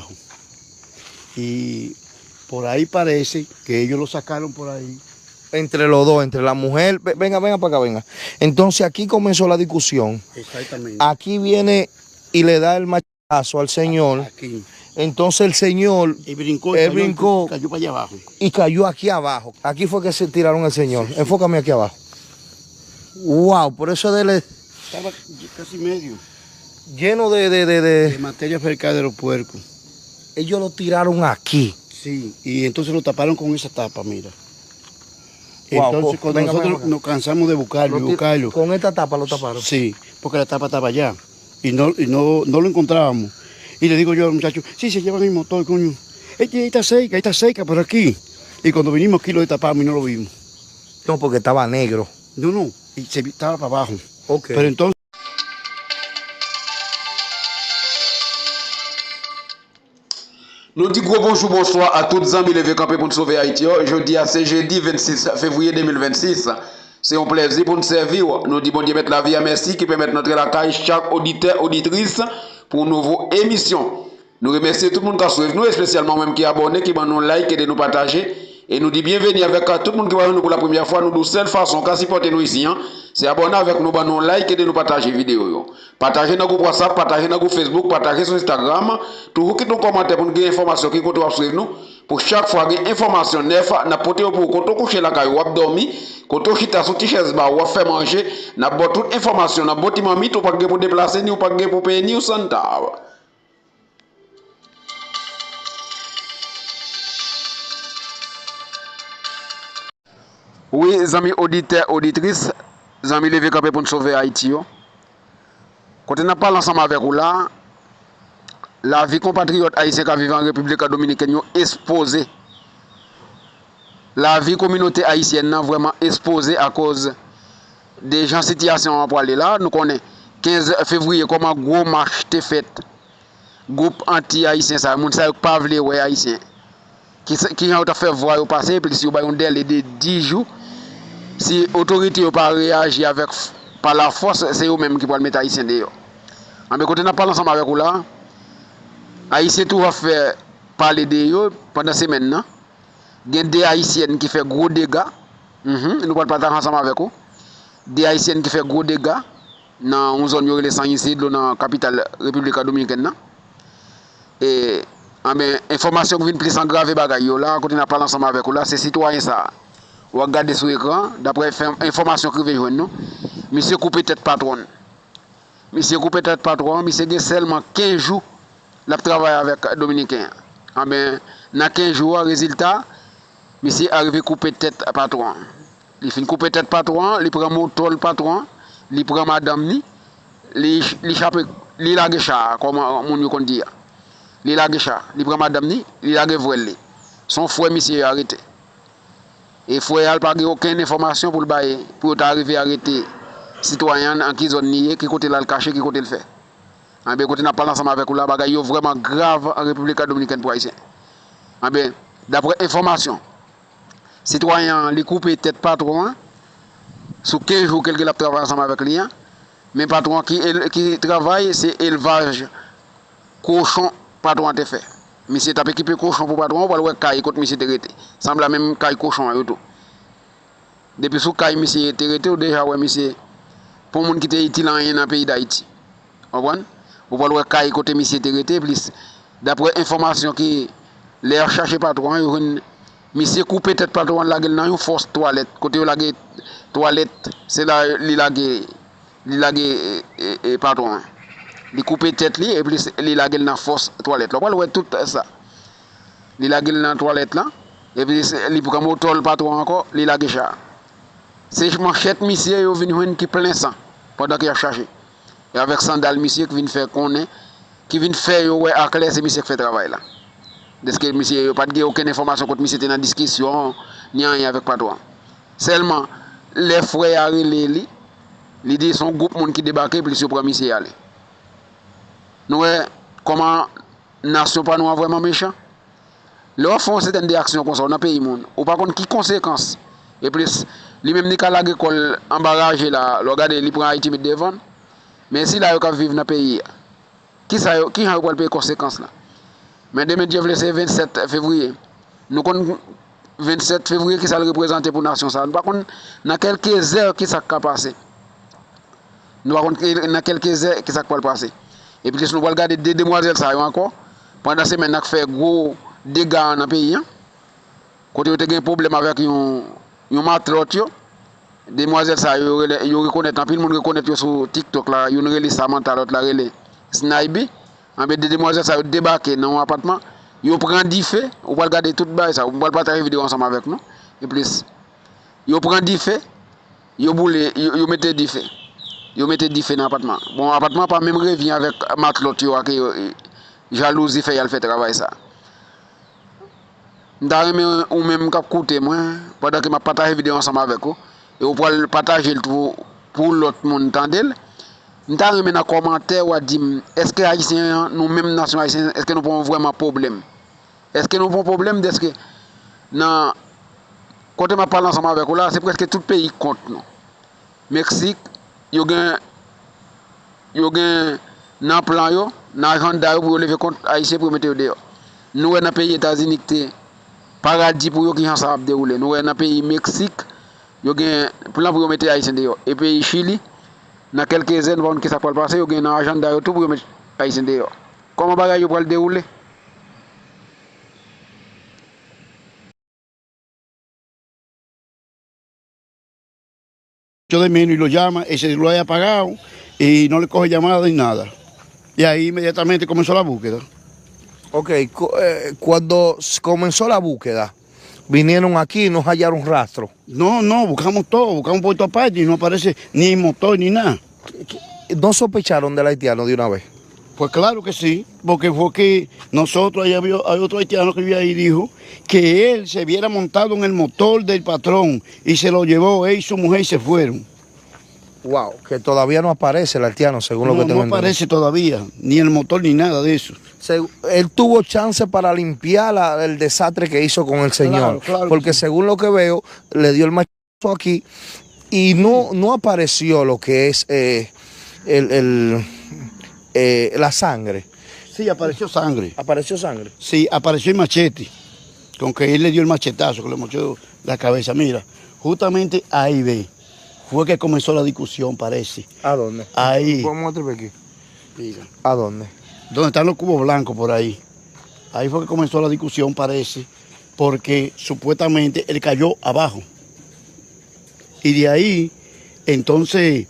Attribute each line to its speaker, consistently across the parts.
Speaker 1: abajo. Y por ahí parece que ellos lo sacaron por ahí.
Speaker 2: Entre los dos, entre la mujer. Venga para acá, venga. Entonces aquí comenzó la discusión.
Speaker 1: Exactamente.
Speaker 2: Aquí viene y le da el machazo al señor.
Speaker 1: Aquí.
Speaker 2: Entonces el señor
Speaker 1: Y brincó, cayó para allá abajo.
Speaker 2: Y cayó aquí abajo. Aquí fue que se tiraron el señor.
Speaker 1: Sí.
Speaker 2: Enfócame aquí abajo. Wow, por eso
Speaker 1: Estaba casi medio.
Speaker 2: Lleno
Speaker 1: De materia fecal de los puercos.
Speaker 2: Ellos lo tiraron aquí.
Speaker 1: Sí, y entonces lo taparon con esa tapa, mira.
Speaker 2: Wow,
Speaker 1: entonces cuando nosotros nos cansamos de buscarlo.
Speaker 2: Con esta tapa lo taparon.
Speaker 1: Sí, porque la tapa estaba allá. Y no lo encontrábamos. Y le digo yo al muchacho, sí, se llevan el motor, coño. Ahí está seca por aquí. Y cuando vinimos aquí lo destapamos y no lo vimos.
Speaker 2: No, porque estaba negro.
Speaker 1: No, y estaba para abajo.
Speaker 2: Okay.
Speaker 1: Pero entonces...
Speaker 3: Nous disons gros bonjour, bonsoir à toutes les amis levés campés pour nous sauver Haïti. Jeudi, c'est jeudi 26 février 2026. C'est un plaisir pour nous servir. Nous disons bon Dieu mettre la vie à merci qui permet de notre la caille chaque auditeur, auditrice pour une nouvelle émission. Nous remercions tout le monde qui a suivi nous, et spécialement même qui est abonné, qui va nous like et de nous partager. Et nous dit bienvenue avec tout le monde qui va nous pour la première fois. Nous de seule façon qu'à supporter nous ici, c'est abonner avec nous, nous like et de nous partager vidéo. Partager dans le groupe WhatsApp, partager dans le groupe Facebook, partager sur Instagram. Toujours qui nous commente pour nous gagner information qui compte suivre nous. Pour chaque fois gagner information neuve, n'importe où pour quand on couche la caille ou dormir, quand on chita sur t-shirt ou faire manger, n'a pas toute information, n'a pas de mythe ou pas pour déplacer ni ou pas pour payer ni ou centave. Oui, amis auditeurs, auditrices, amis levés campés pour nous sauver Haïti. Quand on parle ensemble avec vous là, la vie compatriote haïtienne qui vivent en République dominicaine est exposée. La vie communauté haïtienne est vraiment exposée à cause des gens situation en parler là. Nous connaissons 15 février comme un gros marche était fait. Groupe anti-haïtien, ça, moun sa pas vle ouais haïtien. Qui a fait voir au passé, puis si vous avez un délai de 10 jours, si l'autorité n'a pas réagi avec par la force, c'est eux-mêmes qui vont le mettre haïtien dehors. Mais quand on a parlé ensemble avec vous là, haïtien tout va faire parler d'eux pendant ces semaines. Il y a des haïtiennes qui font gros dégâts. Nous parlons pas ensemble avec vous. Des haïtiennes qui font gros dégâts dans une zone où les sans ici, dans la capitale République dominicaine. Et information qui vient plus engraver bagaille là, quand on a parlé ensemble avec vous là, c'est citoyen ça. Ou regarder sur l'écran, d'après information qui vient nous, monsieur coupé tête patron. Monsieur coupé tête patron, monsieur a seulement 15 jours de travail avec Dominicain. Dans 15 jours, résultat, monsieur arrivé couper tête patron. Il finit couper tête patron, il prend moto le patron, il prend madame, il chape, il lage chat, comme on dit. Il lage chat, il prend madame, il lage voile. Son frère, monsieur, arrêté. Et frère n'a pas aucune information pour le bailler, pour arriver à arrêter citoyen en qui zone niée, qui côté là le cacher, qui côté le fait. Quand on a parlé ensemble avec vous là, bagaille vraiment grave en République dominicaine pour haïtien. D'après information, citoyen les coupé tête patron sous 15 jours quelqu'un a travaillé ensemble avec lui, mais patron qui travaille c'est élevage cochon patron a fait. Monsieur t'a équipé cochon pour patron, on va le caille contre monsieur traité. Semble la même caille cochon et tout. Depuis sous caille monsieur traité ou déjà ouais monsieur pour monde qui était utile dans le pays d'Haïti. Vous comprenez? On va le caille côté monsieur traité plus d'après information qui les chercher patron, monsieur coupé tête patron la gueule dans une force toilette, côté la toilette, c'est là il lague patron. Il coupe tête li et puis il la gueule dans force toilette là. Voilà tout ça. Il la gueule dans toilette là et puis il prend moto le patron encore, il la chat. C'est manchette monsieur yo vinn qui plein sang pendant qu'il a chargé. Et avec sandal monsieur qui vient faire connaît qui vient faire yo ouais à clair c'est monsieur qui fait travail là. Parce que monsieur pas de aucune information quand monsieur était dans discussion ni rien avec patron. Seulement les frères arrivé li dit son groupe monde qui débarquer puis sur premier monsieur aller. Nous, comment nation pas nous vraiment méchant. Leur font certaines actions comme ça dans le pays monde. Ou par contre qui conséquences. Et plus lui même ni qu'à l'école embarrage là, regarder il prend Haïti mettre devant. Mais si là il vivre dans le pays, qui a pas les conséquences là. Mais demain, Dieu veut, c'est 27 février. Nous connaissons 27 février qui ça représente pour la nation. Par contre, dans quelques heures, qui ça va passer. Nous par contre, dans quelques heures, qui ça va passer. Et puis, nous allons regarder des demoiselles, ça encore. Pendant ces semaines, nous avons fait gros dégâts dans le pays. Quand il y a un problème avec un matlote, demoiselles, ça, ils reconnaissent, tout le monde reconnaît sur TikTok, là, ils ont ça mental, là, relais. Sniper, des demoiselles, ça, débarqué dans un appartement. Ils prennent 10 faits, on va regarder tout le ça, on va partager la vidéo ensemble avec nous. Et plus, ils prennent 10 faits, ils mettent 10 faits. Ils mettent 10 faits dans l'appartement. Bon, l'appartement pas même revient avec matelot, jalousie fait, il fait travail ça. Ou même cap côté moi, pendant que je partage la vidéo ensemble avec vous, et on va partager le tout pour l'autre monde tandel. Nous avons un commentaire où dit est-ce que Haïtiens, nous-mêmes, nation haïtienne, est-ce que nous avons vraiment problème? Est-ce que nous avons problème? Est-ce que quand je parle ensemble avec vous là, c'est presque tout le pays contre nous. Mexique, il y a un plan, un agenda pour lever contre Haïtiens pour mettre dehors. Nous, dans le pays États-Unis, paradis pour qui ça va dérouler. Nous, dans le pays Mexique, il y a un plan pour mettre Haïtiens dehors. Et puis Chili, dans quelques années, qui ça peut passer, il y a un agenda tout pour mettre Haïtiens dehors. Comment bagage pour le dérouler?
Speaker 1: Yo de menos y lo llama, ese lo haya apagado y no le coge llamada ni nada. Y ahí inmediatamente comenzó la búsqueda.
Speaker 2: Ok, cuando comenzó la búsqueda, vinieron aquí y no hallaron rastro.
Speaker 1: No, buscamos todo, buscamos por todas partes y no aparece ni motor ni nada.
Speaker 2: ¿No sospecharon del haitiano de una vez?
Speaker 1: Pues claro que sí, porque fue que nosotros, hay otro haitiano que vivía ahí y dijo que él se hubiera montado en el motor del patrón y se lo llevó él y su mujer y se fueron.
Speaker 2: Wow, que todavía no aparece el haitiano, según lo que tengo entendido.
Speaker 1: No aparece todavía, ni el motor ni nada de eso.
Speaker 2: Él tuvo chance para limpiar el desastre que hizo con el señor,
Speaker 1: claro
Speaker 2: porque
Speaker 1: sí.
Speaker 2: Según lo que veo, le dio el machazo aquí y no apareció lo que es la sangre.
Speaker 1: Sí, apareció sangre.
Speaker 2: ¿Apareció sangre?
Speaker 1: Sí, apareció el machete, con que él le dio el machetazo, que le mochó la cabeza. Mira, justamente ahí ve, fue que comenzó la discusión, parece.
Speaker 2: ¿A dónde?
Speaker 1: Ahí.
Speaker 2: ¿Podemos mostrarme aquí?
Speaker 1: Mira.
Speaker 2: ¿A dónde?
Speaker 1: Donde están los cubos blancos por ahí. Ahí fue que comenzó la discusión, parece, porque supuestamente él cayó abajo. Y de ahí, entonces,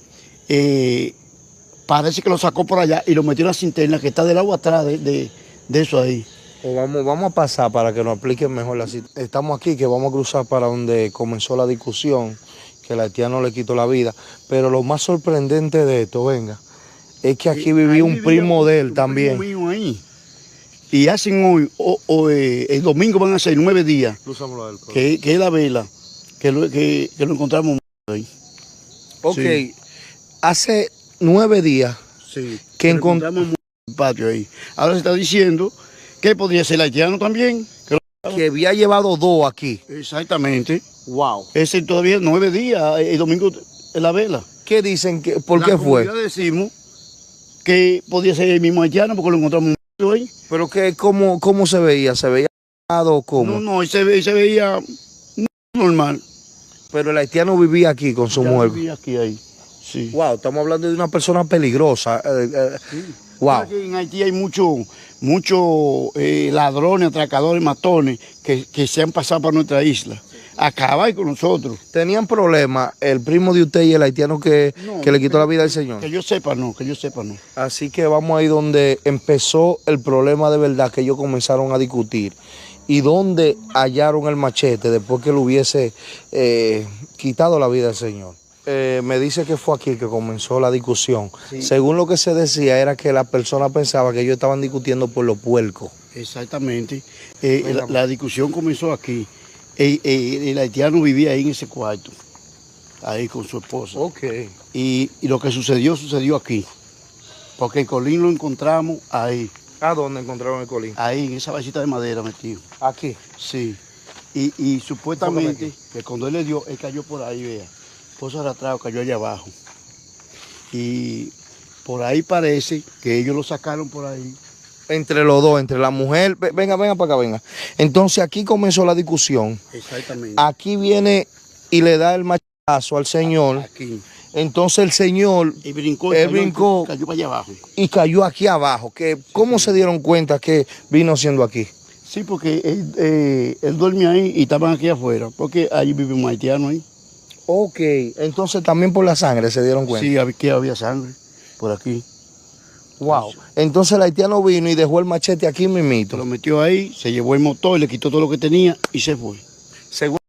Speaker 1: parece que lo sacó por allá y lo metió en la cisterna que está del agua atrás de eso ahí.
Speaker 2: O vamos a pasar para que nos expliquen mejor la situación. Estamos aquí, que vamos a cruzar para donde comenzó la discusión, que el haitiano le quitó la vida. Pero lo más sorprendente de esto, venga, es que aquí vivía un primo de él también.
Speaker 1: Primo mío ahí. Y hacen hoy, el domingo van a ser 9 días, que es la vela, que lo encontramos ahí.
Speaker 2: Ok,
Speaker 1: Sí.
Speaker 2: Hace 9 días
Speaker 1: Sí,
Speaker 2: que
Speaker 1: lo encontramos en el patio ahí. Ahora se está diciendo que podría ser el haitiano también.
Speaker 2: que había llevado 2 aquí.
Speaker 1: Exactamente.
Speaker 2: Wow.
Speaker 1: Ese todavía 9 días, el domingo en la vela.
Speaker 2: ¿Qué dicen? ¿Por qué fue?
Speaker 1: Ya decimos que podía ser el mismo haitiano porque lo encontramos ahí.
Speaker 2: ¿Pero cómo se veía? ¿Se veía o cómo?
Speaker 1: No, él se veía normal.
Speaker 2: Pero el haitiano vivía aquí con su
Speaker 1: Ya
Speaker 2: mujer.
Speaker 1: vivía aquí ahí. Sí.
Speaker 2: Wow, estamos hablando de una persona peligrosa.
Speaker 1: Sí.
Speaker 2: Wow.
Speaker 1: Aquí en Haití hay muchos ladrones, atracadores, matones que se han pasado por nuestra isla. Acabar con nosotros.
Speaker 2: ¿Tenían problemas el primo de usted y el haitiano que le quitó la vida al señor?
Speaker 1: Que yo sepa no.
Speaker 2: Así que vamos ahí donde empezó el problema de verdad, que ellos comenzaron a discutir. Y donde hallaron el machete después que le hubiese quitado la vida al señor. Me dice que fue aquí que comenzó la discusión. Sí. Según lo que se decía era que la persona pensaba que ellos estaban discutiendo por los puercos.
Speaker 1: Exactamente. La discusión comenzó aquí. El haitiano vivía ahí en ese cuarto, ahí con su esposa.
Speaker 2: Ok.
Speaker 1: Y lo que sucedió aquí. Porque el colín lo encontramos ahí.
Speaker 2: ¿A dónde encontraron el colín?
Speaker 1: Ahí, en esa vasita de madera metido.
Speaker 2: ¿Aquí?
Speaker 1: Sí. Y supuestamente que cuando él le dio, él cayó por ahí, vea. Esposa arrastrado, cayó allá abajo. Y por ahí parece que ellos lo sacaron por ahí
Speaker 2: Entre los dos, entre la mujer. Venga para acá, venga. Entonces aquí comenzó la discusión.
Speaker 1: Exactamente.
Speaker 2: Aquí viene y le da el machazo al señor.
Speaker 1: Aquí.
Speaker 2: Entonces el señor
Speaker 1: Y brincó,
Speaker 2: él brincó
Speaker 1: cayó para allá abajo.
Speaker 2: y cayó aquí abajo. ¿Cómo se dieron cuenta que vino siendo aquí?
Speaker 1: Sí, porque él duerme ahí y estaban aquí afuera, porque ahí vive un haitiano ahí.
Speaker 2: Ok, entonces también por la sangre se dieron cuenta.
Speaker 1: Sí, que había sangre por aquí.
Speaker 2: Wow. Entonces el haitiano vino y dejó el machete aquí
Speaker 1: Se
Speaker 2: mismito.
Speaker 1: lo metió ahí, se llevó el motor, le quitó todo lo que tenía y se fue.
Speaker 2: Según